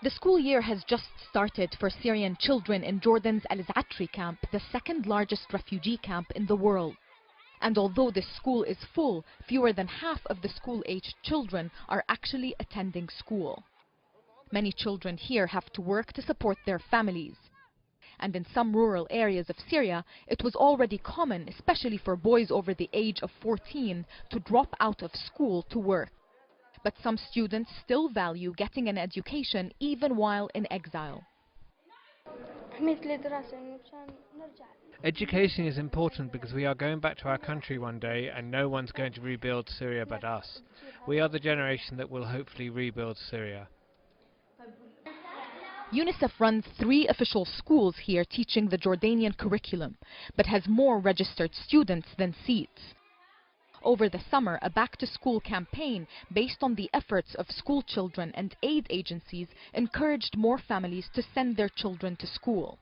The school year has just started for Syrian children in Jordan's Al-Zatri camp, the second largest refugee camp in the world. And although this school is full, fewer than half of the school-aged children are actually attending school. Many children here have to work to support their families. And in some rural areas of Syria, it was already common, especially for boys over the age of 14, to drop out of school to work. But some students still value getting an education even while in exile. Education is important because we are going back to our country one day and no one's going to rebuild Syria but us. We are the generation that will hopefully rebuild Syria. UNICEF runs 3 official schools here teaching the Jordanian curriculum, but has more registered students than seats. Over the summer, a back-to-school campaign based on the efforts of school children and aid agencies encouraged more families to send their children to school.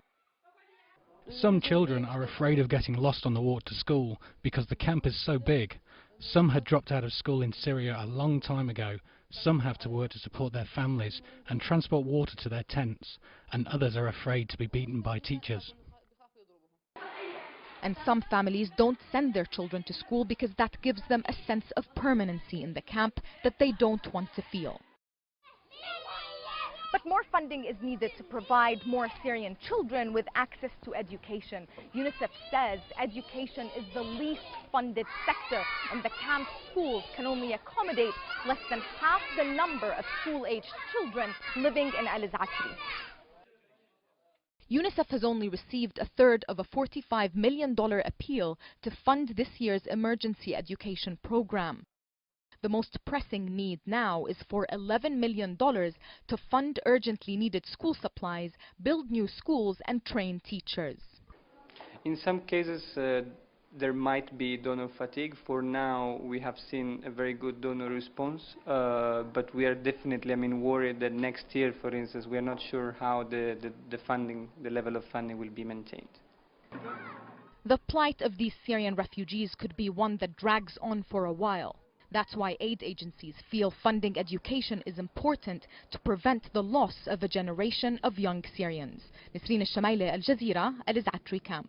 Some children are afraid of getting lost on the walk to school because the camp is so big. Some had dropped out of school in Syria a long time ago. Some have to work to support their families and transport water to their tents, and others are afraid to be beaten by teachers. And some families don't send their children to school because that gives them a sense of permanency in the camp that they don't want to feel. But more funding is needed to provide more Syrian children with access to education. UNICEF says education is the least funded sector, and the camp schools can only accommodate less than half the number of school-aged children living in Al-Zatri. UNICEF has only received a third of a $45 million appeal to fund this year's emergency education program. The most pressing need now is for $11 million to fund urgently needed school supplies, build new schools and train teachers. In some cases there might be donor fatigue. For now we have seen a very good donor response, but we are definitely worried that next year, for instance, we are not sure how the level of funding will be maintained. The plight of these Syrian refugees could be one that drags on for a while. That's why aid agencies feel funding education is important to prevent the loss of a generation of young Syrians. Nisreen Al-Shamaili, Al Jazeera, Al-Zatri camp.